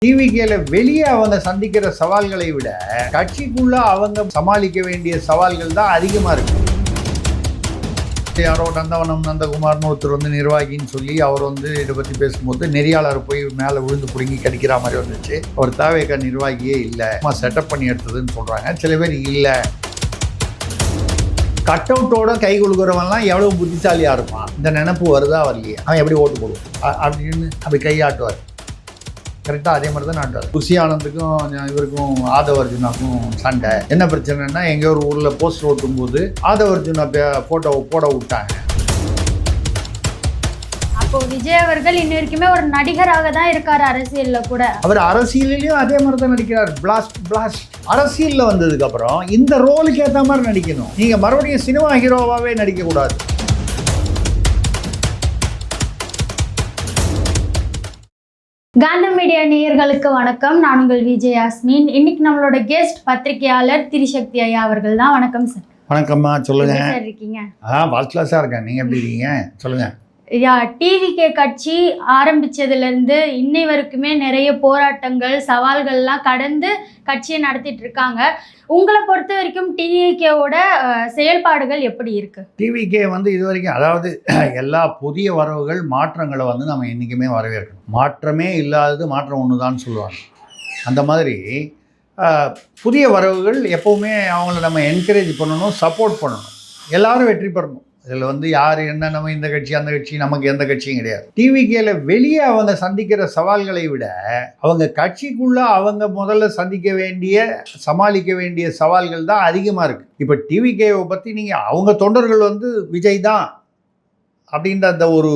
டிவிகேல வெளியே அவங்க சந்திக்கிற சவால்களை விட கட்சிக்குள்ள அவங்க சமாளிக்க வேண்டிய சவால்கள் தான் அதிகமா இருக்கு. யாரோ நந்தவனம் நந்தகுமார்னு ஒருத்தர் வந்து நிர்வாகின்னு சொல்லி அவர் வந்து இதை பற்றி பேசும்போது நெறியாளர் போய் மேலே விழுந்து பிடுங்கி கடிக்கிற மாதிரி வந்துச்சு. அவர் தாவேக நிர்வாகியே இல்லை, செட்டப் பண்ணி எடுத்ததுன்னு சொல்கிறாங்க. சில பேர் இல்லை, கட் அவுட்டோட கை கொடுக்குறவன்லாம் எவ்வளோ புத்திசாலியாக இருப்பான், இந்த நினப்பு வருதா வரலையே, அவன் எப்படி ஓட்டு போடுவான் அப்படின்னு அப்படி கையாட்டுவார். கரெக்டாக அதே மாதிரி தான் நாட்டுவார். குஷி ஆனந்துக்கும் இவருக்கும் ஆதவ அர்ஜுனாக்கும் சண்டை. என்ன பிரச்சனைன்னா, எங்கேயோ ஒரு ஊரில் போஸ்டர் ஓட்டும் போது ஆதவ அர்ஜுனா போட்டோ போட விட்டாங்க. அப்போ விஜய் அவர்கள் இன்ன வரைக்குமே ஒரு நடிகராக தான் இருக்காரு. அரசியல்ல கூட அவர் அரசியலையும் அதே மாதிரி தான் நடிக்கிறார். பிளாஸ்ட் அரசியலில் வந்ததுக்கு அப்புறம் இந்த ரோலுக்கு ஏற்ற மாதிரி நடிக்கணும். நீங்க மறுபடியும் சினிமா ஹீரோவாகவே நடிக்க கூடாது. காந்தம் மீடியா நேயர்களுக்கு வணக்கம். நான் உங்கள் விஜய் யாஸ்மின். இன்னைக்கு நம்மளோட கெஸ்ட் பத்திரிகையாளர் திரிசக்தி ஐயா அவர்கள் தான். வணக்கம் சார். வணக்கம்மா, சொல்லுங்க. சார் இருக்கீங்க? ஃபர்ஸ்ட் கிளாஸாக இருக்கேன். நீங்க எப்படி இருக்கீங்க? சொல்லுங்க. டிவிகே கட்சி ஆரம்பிச்சதுலேருந்து இன்னை வரைக்குமே நிறைய போராட்டங்கள் சவால்கள்லாம் கடந்து கட்சியை நடத்திட்டு இருக்காங்க. உங்களை பொறுத்த வரைக்கும் டிவிகேவோட செயல்பாடுகள் எப்படி இருக்கு? டிவிகே வந்து இது வரைக்கும், அதாவது எல்லா புதிய வரவுகள் மாற்றங்களை வந்து நம்ம என்றைக்குமே வரவேற்கணும். மாற்றமே இல்லாதது மாற்றம் ஒன்று தான் சொல்லுவாங்க. அந்த மாதிரி புதிய வரவுகள் எப்போவுமே அவங்கள நம்ம என்கரேஜ் பண்ணணும், சப்போர்ட் பண்ணணும். எல்லாரும் வெற்றி பெறணும். இதில் வந்து யார் என்ன, நம்ம இந்த கட்சி அந்த கட்சி, நமக்கு எந்த கட்சியும் கிடையாது. டிவிகேல வெளியே அவங்க சந்திக்கிற சவால்களை விட அவங்க கட்சிக்குள்ள அவங்க முதல்ல சமாளிக்க வேண்டிய சவால்கள் தான் அதிகமாக இருக்குது. இப்போ டிவிகேவை பற்றி நீங்கள், அவங்க தொண்டர்கள் வந்து விஜய் தான் அப்படின்ற அந்த ஒரு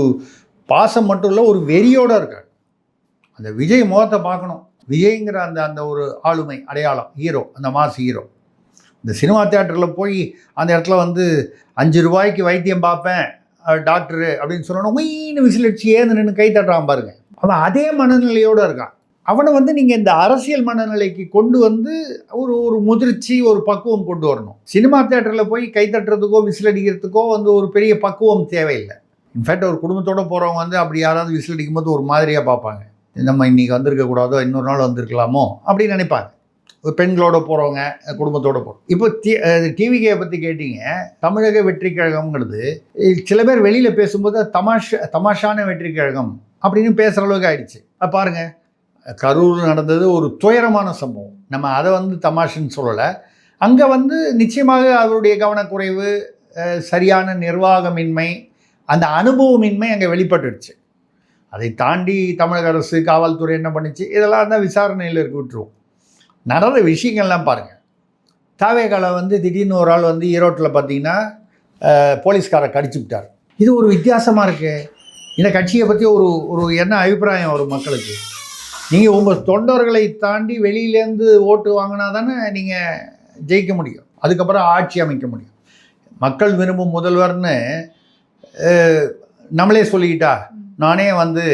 பாசம் மட்டும் இல்லை, ஒரு வெறியோடு இருக்காங்க. அந்த விஜய் முகத்தை பார்க்கணும். விஜய்ங்கிற அந்த அந்த ஒரு ஆளுமை அடையாளம், ஹீரோ, அந்த மாஸ் ஹீரோ. இந்த சினிமா தியேட்டரில் போய் அந்த இடத்துல வந்து 5 ரூபாய்க்கு வைத்தியம் பார்ப்பேன் டாக்டரு அப்படின்னு சொன்னோன்னா ஒயின்னு விசிலடிச்சு ஏந்து நின்று கை தட்டுறான் பாருங்க. அவன் அதே மனநிலையோடு இருக்கான். அவனை வந்து நீங்கள் இந்த அரசியல் மனநிலைக்கு கொண்டு வந்து ஒரு முதிர்ச்சி, ஒரு பக்குவம் கொண்டு வரணும். சினிமா தியேட்டரில் போய் கை தட்டுறதுக்கோ விசில் அடிக்கிறதுக்கோ வந்து ஒரு பெரிய பக்குவம் தேவையில்லை. இன்ஃபேக்ட் ஒரு குடும்பத்தோடு போகிறவங்க வந்து அப்படி யாராவது விசில் அடிக்கும் போது ஒரு மாதிரியாக பார்ப்பாங்க. நம்ம இன்றைக்கி வந்திருக்கக்கூடாதோ, இன்னொரு நாள் வந்திருக்கலாமோ அப்படின்னு நினைப்பாங்க. பெண்களோட போகிறவங்க, குடும்பத்தோடு போகிறோம். இப்போ டிவிகே பற்றி கேட்டீங்க. தமிழக வெற்றி கழகம்ங்கிறது சில பேர் வெளியில் பேசும்போது தமாஷான வெற்றி கழகம் அப்படின்னு பேசுகிற அளவுக்கு ஆயிடுச்சு. பாருங்கள், கரூர் நடந்தது ஒரு துயரமான சம்பவம். நம்ம அதை வந்து தமாஷுன்னு சொல்லலை. அங்கே வந்து நிச்சயமாக அவருடைய கவனக்குறைவு, சரியான நிர்வாகமின்மை, அந்த அனுபவமின்மை அங்கே வெளிப்பட்டுடுச்சு. அதை தாண்டி தமிழக அரசு, காவல்துறை என்ன பண்ணிச்சு, இதெல்லாம் தான் விசாரணையில் இருக்கு, விட்டுருவோம். நடந்த விஷயங்கள்லாம் பாருங்கள். தாவேகால வந்து திடீர்னு ஒரு ஆள் வந்து ஈரோட்டில் பார்த்தீங்கன்னா போலீஸ்காரை கடிச்சு விட்டார். இது ஒரு வித்தியாசமாக இருக்குது. இந்த கட்சியை பற்றி ஒரு என்ன அபிப்பிராயம் வரும் மக்களுக்கு? நீங்கள் உங்கள் தொண்டர்களை தாண்டி வெளியிலேருந்து ஓட்டு வாங்கினா தானே நீங்கள் ஜெயிக்க முடியும், அதுக்கப்புறம் ஆட்சி அமைக்க முடியும். மக்கள் விரும்பும் முதல்வர்னு நம்மளே சொல்லிக்கிட்டா, நானே வந்து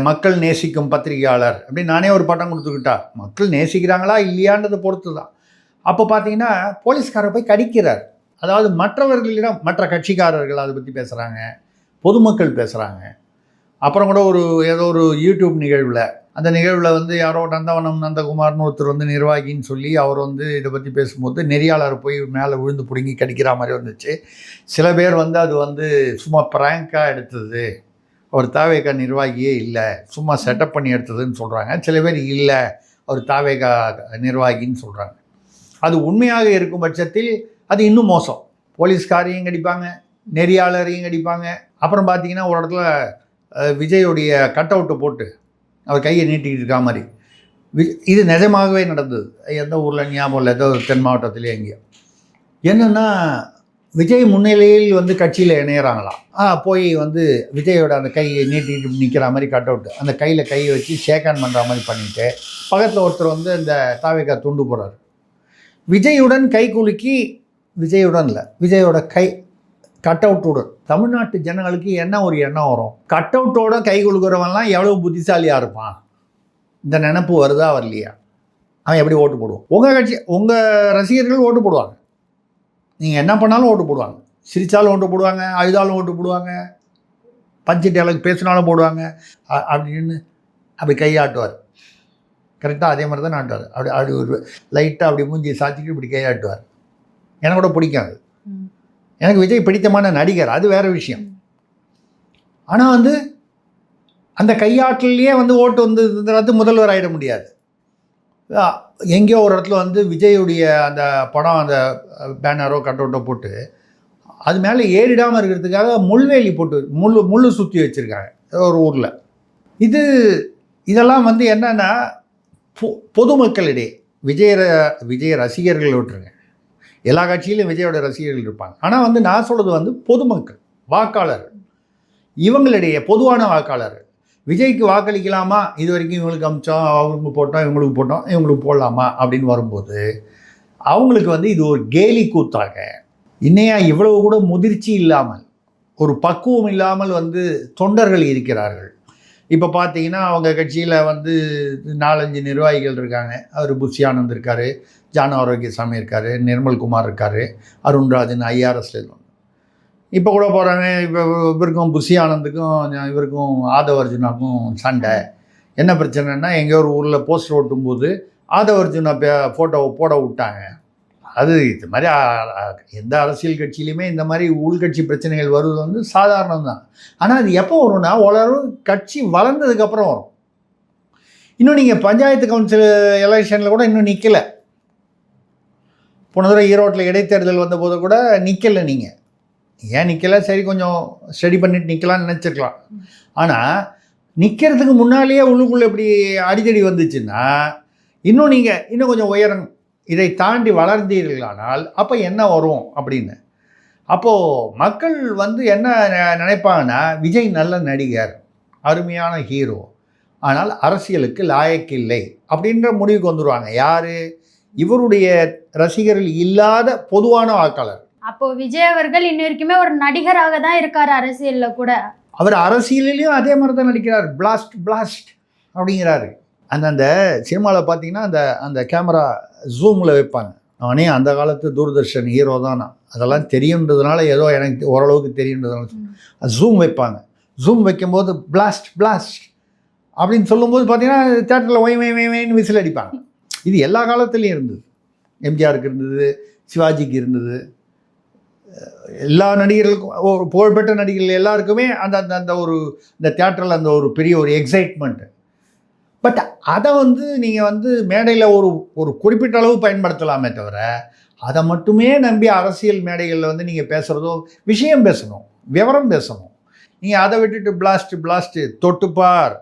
மக்கள் நேசிக்கும் பத்திரிகையாளர் அப்படின்னு நானே ஒரு பட்டம் கொடுத்துக்கிட்டா, மக்கள் நேசிக்கிறாங்களா இல்லையான்றதை பொறுத்து தான். அப்போ பார்த்தீங்கன்னா போலீஸ்காரர் போய் கடிக்கிறார். அதாவது மற்றவர்களிடம், மற்ற கட்சிக்காரர்கள் அதை பற்றி பேசுகிறாங்க, பொதுமக்கள் பேசுகிறாங்க. அப்புறம் கூட ஏதோ ஒரு யூடியூப் நிகழ்வில், அந்த நிகழ்வில் வந்து யாரோ நந்தவனம் நந்தகுமார்னு ஒருத்தர் வந்து நிர்வாகின்னு சொல்லி அவர் வந்து இதை பற்றி பேசும்போது நெறியாளர் போய் மேலே விழுந்து பிடுங்கி கடிக்கிற மாதிரி வந்துச்சு. சில பேர் வந்து அது வந்து சும்மா ப்ராங்காக எடுத்தது, அவர் தாவேகா நிர்வாகியே இல்லை, சும்மா செட்டப் பண்ணி எடுத்ததுன்னு சொல்கிறாங்க. சில பேர் இல்லை, அவர் தாவேகா நிர்வாகின்னு சொல்கிறாங்க. அது உண்மையாக இருக்கும் பட்சத்தில் அது இன்னும் மோசம். போலீஸ்காரையும் கடிப்பாங்க, நெறியாளரையும் கடிப்பாங்க. அப்புறம் பார்த்தீங்கன்னா ஒரு இடத்துல விஜயோடைய கட் அவுட்டை போட்டு அவர் கையை நீட்டிக்கிட்டு இருக்கா மாதிரி. இது நிஜமாகவே நடந்தது. எந்த ஊரில் ஞாபகம் இல்லை, ஏதோ தென் மாவட்டத்திலே எங்கேயோ. என்னென்னா, விஜய் முன்னிலையில் வந்து கட்சியில் இணையிறாங்களாம். போய் வந்து விஜயோட அந்த கையை நீட்டிட்டு நிற்கிற மாதிரி கட் அவுட்டு, அந்த கையில் கையை வச்சு ஷேக்கான் பண்ணுற மாதிரி பண்ணிவிட்டு பக்கத்தில் ஒருத்தர் வந்து இந்த தாவேகா துண்டு போடுறார். விஜயுடன் கை குலுக்கி, விஜயுடன் இல்லை, விஜயோட கை கட் அவுட்டுடன். தமிழ்நாட்டு ஜனங்களுக்கு என்ன ஒரு எண்ணம் வரும்? கட் அவுட்டோட கை குலுக்கிறவன்லாம் எவ்வளோ புத்திசாலியாக இருப்பான், இந்த நினப்பு வருதா வரலையா, அவன் எப்படி ஓட்டு போடுவான்? உங்கள் கட்சி, உங்கள் ரசிகர்கள் ஓட்டு போடுவாங்க. நீங்கள் என்ன பண்ணாலும் ஓட்டு போடுவாங்க. சிரித்தாலும் ஓட்டு போடுவாங்க, அழுதாலும் ஓட்டு போடுவாங்க, பஞ்சு டேலுக்கு பேசினாலும் போடுவாங்க அப்படின்னு அப்படி கையாட்டுவார். கரெக்டாக அதே மாதிரி தான் ஆட்டுவார். அப்படி ஒரு லைட்டாக அப்படி மூஞ்சி சாத்திட்டு இப்படி கையாட்டுவார். எனக்கு கூட பிடிக்கும் அது. எனக்கு விஜய் பிடித்தமான நடிகர், அது வேறு விஷயம். ஆனால் வந்து அந்த கையாட்டிலேயே வந்து ஓட்டு வந்து முதல்வர் ஆகிட முடியாது. எங்கேயோ ஒரு இடத்துல வந்து விஜயுடைய அந்த படம் அந்த பேனரோ கட் அவுட்டோ போட்டு அது மேலே ஏறிடாமல் இருக்கிறதுக்காக முள்வேலி போட்டு முள் சுற்றி வச்சுருக்காங்க ஒரு ஊரில். இதெல்லாம் வந்து என்னென்னா பொதுமக்களிடையே விஜய ரசிகர்கள் விட்டுருங்க, எல்லா கட்சியிலும் விஜயோட ரசிகர்கள் இருப்பாங்க. ஆனால் வந்து நான் சொல்கிறது வந்து பொதுமக்கள், வாக்காளர்கள், இவங்களிடையே பொதுவான வாக்காளர்கள் விஜய்க்கு வாக்களிக்கலாமா, இது வரைக்கும் இவங்களுக்கு அமிச்சோம், அவங்களுக்கு போட்டோம், இவங்களுக்கு போடலாமா அப்படின்னு வரும்போது அவங்களுக்கு வந்து இது ஒரு கேலி கூத்தாக, இன்னையா இவ்வளவு கூட முதிர்ச்சி இல்லாமல், ஒரு பக்குவம் இல்லாமல் வந்து தொண்டர்கள் இருக்கிறார்கள். இப்போ பார்த்தீங்கன்னா அவங்க கட்சியில் வந்து 4-5 நிர்வாகிகள் இருக்காங்க. அவர் புஷி ஆனந்த் இருக்கார், ஜான ஆரோக்கியசாமி இருக்கார், நிர்மல்குமார் இருக்கார், அருண்ராஜன் ஐஆர்எஸ்ல. இப்போ கூட போகிறாங்க, இப்போ இவருக்கும் புஷி ஆனந்துக்கும் இவருக்கும் ஆதவ அர்ஜுனாக்கும் சண்டை. என்ன பிரச்சனைன்னா, எங்கேயோ ஒரு ஊரில் போஸ்டர் ஓட்டும்போது ஆதவ அர்ஜுனா ஃபோட்டோவை போட விட்டாங்க. அது இது மாதிரி எந்த அரசியல் கட்சியிலையுமே இந்த மாதிரி உள்கட்சி பிரச்சனைகள் வருவது வந்து சாதாரணம் தான். ஆனால் அது எப்போ வரும்னா, ஓரளவு கட்சி வளர்ந்ததுக்கப்புறம் வரும். இன்னும் நீங்கள் பஞ்சாயத்து கவுன்சில் எலெக்ஷனில் கூட இன்னும் நிற்கலை. போன தடவை ஈரோட்டில் இடைத்தேர்தல் வந்தபோது கூட நிற்கலை. நீங்கள் ஏன் நிற்கலை? சரி, கொஞ்சம் ஸ்டடி பண்ணிட்டு நிற்கலான்னு நினச்சிருக்கலாம். ஆனால் நிற்கிறதுக்கு முன்னாலேயே உள்ளுக்குள்ளே இப்படி அடித்தடி வந்துச்சுன்னா இன்னும் கொஞ்சம் உயரணும். இதை தாண்டி வளர்ந்தீர்களானால் அப்போ என்ன வரும் அப்படின்னு. அப்போது மக்கள் வந்து என்ன நினைப்பாங்கன்னா, விஜய் நல்ல நடிகர், அருமையான ஹீரோ, ஆனால் அரசியலுக்கு லாயக்கில்லை அப்படின்ற முடிவுக்கு வந்துடுவாங்க. யார்? இவருடைய ரசிகர்கள் இல்லாத பொதுவான வாக்காளர். அப்போ விஜய் அவர்கள் இன்ன வரைக்குமே ஒரு நடிகராக தான் இருக்கார் அரசியலில் கூட. அவர் அரசியலையும் அதே மாதிரி தான் நடிக்கிறார். பிளாஸ்ட் அப்படிங்கிறாரு. அந்த சினிமாவில் பார்த்தீங்கன்னா அந்த கேமரா ஜூமில் வைப்பாங்க. அவனே அந்த காலத்து தூர்தர்ஷன் ஹீரோ தான். அதெல்லாம் தெரியுன்றதுனால ஏதோ எனக்கு ஓரளவுக்கு தெரியுன்றதுனால ஜூம் வைப்பாங்க. ஜூம் வைக்கும்போது பிளாஸ்ட் அப்படின்னு சொல்லும்போது பார்த்தீங்கன்னா தேட்டரில் ஒய்ன்னு விசில் அடிப்பாங்க. இது எல்லா காலத்துலேயும் இருந்தது. எம்ஜிஆருக்கு இருந்தது, சிவாஜிக்கு இருந்தது, எல்லா நடிகர்களுக்கும், புகழ்பெற்ற நடிகர்கள் எல்லாருக்குமே அந்த ஒரு இந்த தேட்டரில் அந்த ஒரு பெரிய ஒரு எக்ஸைட்மெண்ட்டு. பட் அதை வந்து நீங்கள் வந்து மேடையில் ஒரு குறிப்பிட்ட அளவு பயன்படுத்தலாமே தவிர, அதை மட்டுமே நம்பி அரசியல் மேடைகளில் வந்து நீங்கள் பேசுகிறதோ, விஷயம் பேசணும், விவரம் பேசணும். நீங்கள் அதை விட்டுட்டு பிளாஸ்ட்டு தொட்டுப்பார்,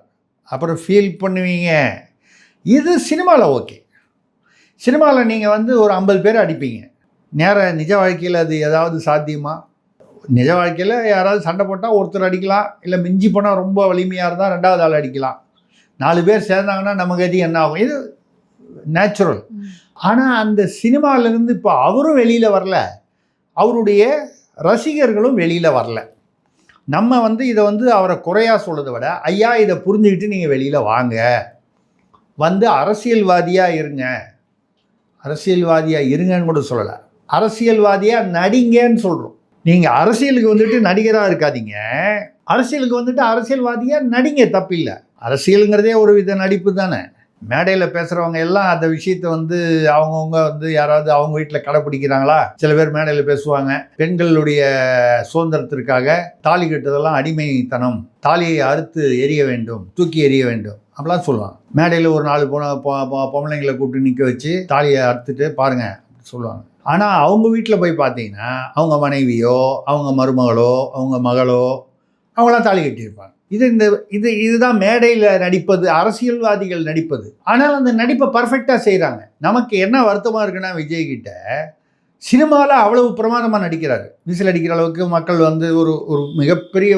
அப்புறம் ஃபீல் பண்ணுவீங்க. இது சினிமாவில் ஓகே. சினிமாவில் நீங்கள் வந்து ஒரு 50 பேர் அடிப்பீங்க. நிஜ வாழ்க்கையில் அது ஏதாவது சாத்தியமா? நிஜ வாழ்க்கையில் யாராவது சண்டை போட்டால் ஒருத்தர் அடிக்கலாம், இல்லை மிஞ்சி போனால் ரொம்ப வலிமையாக இருந்தால் 2வது ஆள் அடிக்கலாம். 4 பேர் சேர்ந்தாங்கன்னா நம்ம கதி என்ன ஆகும்? இது நேச்சுரல். ஆனால் அந்த சினிமாவிலேருந்து இப்போ அவரும் வெளியில் வரல, அவருடைய ரசிகர்களும் வெளியில் வரல. நம்ம வந்து இதை வந்து அவரை குறையாக சொல்கிறத விட, ஐயா இதை புரிஞ்சுக்கிட்டு நீங்கள் வெளியில் வாங்க, வந்து அரசியல்வாதியாக இருங்கன்னு கூட சொல்லலை, அரசியல்வாதியாக நடிங்கன்னு சொல்கிறோம். நீங்கள் அரசியலுக்கு வந்துட்டு நடிகராக இருக்காதீங்க, அரசியலுக்கு வந்துட்டு அரசியல்வாதியாக நடிங்க, தப்பில்லை. அரசியலுங்கிறதே ஒரு வித நடிப்பு தானே. மேடையில் பேசுகிறவங்க எல்லாம் அந்த விஷயத்தை வந்து அவங்கவுங்க வந்து யாராவது அவங்க வீட்டில் கடைப்பிடிக்கிறாங்களா? சில பேர் மேடையில் பேசுவாங்க, பெண்களுடைய சுதந்திரத்திற்காக தாலி கட்டுறதெல்லாம் அடிமைத்தனம், தாலியை அறுத்து எரிய வேண்டும், தூக்கி எறிய வேண்டும் அப்படிலாம் சொல்லுவாங்க. மேடையில் ஒரு 4 பொம்பளைங்களை கூப்பிட்டு நிற்க வச்சு தாலியை அறுத்துட்டு பாருங்க சொல்லுவாங்க. ஆனால் அவங்க வீட்டில் போய் பார்த்தீங்கன்னா அவங்க மனைவியோ, அவங்க மருமகளோ, அவங்க மகளோ அவங்களாம் தாலி கட்டியிருப்பாங்க. இதுதான் மேடையில் நடிப்பது, அரசியல்வாதிகள் நடிப்பது. ஆனால் அந்த நடிப்பை பர்ஃபெக்டாக செய்கிறாங்க. நமக்கு என்ன வருத்தமாக இருக்குன்னா, விஜய்கிட்ட சினிமாவில் அவ்வளவு பிரமாதமாக நடிக்கிறாரு. விசில் அடிக்கிற அளவுக்கு மக்கள் வந்து ஒரு மிகப்பெரிய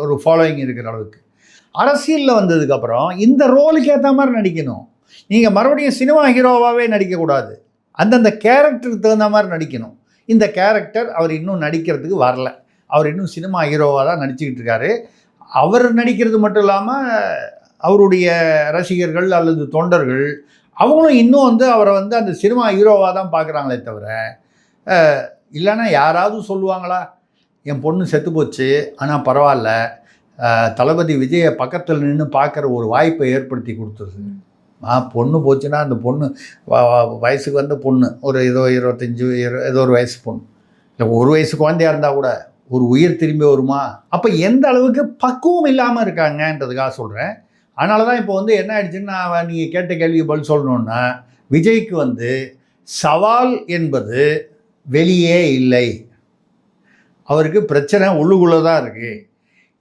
ஒரு ஃபாலோயிங் இருக்கிற அளவுக்கு. அரசியலில் வந்ததுக்கப்புறம் இந்த ரோலுக்கு ஏற்ற மாதிரி நடிக்கணும். நீங்கள் மறுபடியும் சினிமா ஹீரோவாகவே நடிக்கக்கூடாது, அந்தந்த கேரக்டருக்கு தகுந்த மாதிரி நடிக்கணும். இந்த கேரக்டர் அவர் இன்னும் நடிக்கிறதுக்கு வரல. அவர் இன்னும் சினிமா ஹீரோவாக தான் நடிச்சுக்கிட்டு இருக்காரு. அவர் நடிக்கிறது மட்டும் இல்லாமல் அவருடைய ரசிகர்கள் அல்லது தொண்டர்கள் அவங்களும் இன்னும் வந்து அவரை வந்து அந்த சினிமா ஹீரோவாக தான் பார்க்குறாங்களே தவிர, இல்லைன்னா யாராவது சொல்லுவாங்களா, என் பொண்ணு செத்து போச்சு ஆனால் பரவாயில்ல, தளபதி விஜயை பக்கத்தில் நின்று பார்க்குற ஒரு வாய்ப்பை ஏற்படுத்தி கொடுத்தது. பொண்ணு போச்சுன்னா அந்த பொண்ணு வயசுக்கு வந்த பொண்ணு ஒரு ஏதோ 25 ஏதோ ஒரு வயசு பொண்ணு, இல்லை ஒரு வயசு குழந்தையா இருந்தால் கூட ஒரு உயிர் திரும்பி வருமா? அப்போ எந்த அளவுக்கு பக்குவம் இல்லாமல் இருக்காங்கன்றதுக்காக சொல்கிறேன். அதனால தான் இப்போ வந்து என்ன ஆயிடுச்சுன்னா, நீங்கள் கேட்ட கேள்விக்கு பதில் சொல்லணுன்னா, விஜய்க்கு வந்து சவால் என்பது வெளியே இல்லை, அவருக்கு பிரச்சனை உள்ளுக்குள்ளே தான் இருக்குது.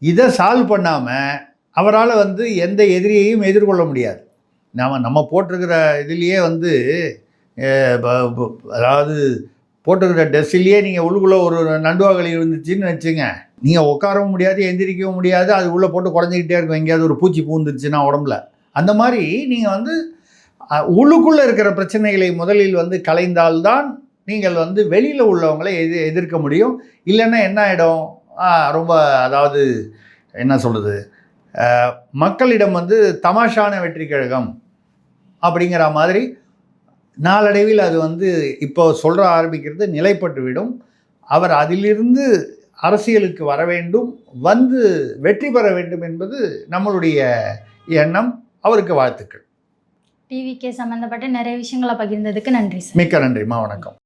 இதை சால்வ் பண்ணாமல் அவரால் வந்து எந்த எதிரியையும் எதிர்கொள்ள முடியாது. நம்ம போட்டிருக்கிற இதுலேயே வந்து அதாவது போட்டிருக்கிற ட்ரெஸ்ஸிலேயே நீங்கள் உள்ளுக்குள்ளே ஒரு நண்டுவாகலி இருந்துச்சுன்னு வச்சுங்க, நீங்கள் உட்காரவும் முடியாது, எந்திரிக்கவும் முடியாது, அது உள்ளே போட்டு குறைஞ்சிக்கிட்டே இருக்கும். எங்கேயாவது ஒரு பூச்சி பூந்துருச்சுன்னா உடம்புல. அந்த மாதிரி நீங்கள் வந்து உள்ளுக்குள்ளே இருக்கிற பிரச்சனைகளை முதலில் வந்து களைந்தால்தான் நீங்கள் வந்து வெளியில் உள்ளவங்களை எதிர்க்க முடியும். இல்லைன்னா என்ன ஆகிடும், ரொம்ப அதாவது என்ன சொல்கிறது, மக்களிடம் வந்து தமாஷான வெற்றி கழகம் அப்படிங்கிற மாதிரி நாளடைவில் அது வந்து இப்போ சொல்கிற ஆரம்பிக்கிறது நிலைப்பட்டு விடும். அவர் அதிலிருந்து அரசியலுக்கு வர வேண்டும், வந்து வெற்றி பெற வேண்டும் என்பது நம்மளுடைய எண்ணம். அவருக்கு வாழ்த்துக்கள். டிவிகே சம்மந்தப்பட்ட நிறைய விஷயங்களை பகிர்ந்ததுக்கு நன்றி சார். மிக்க நன்றிம்மா, வணக்கம்.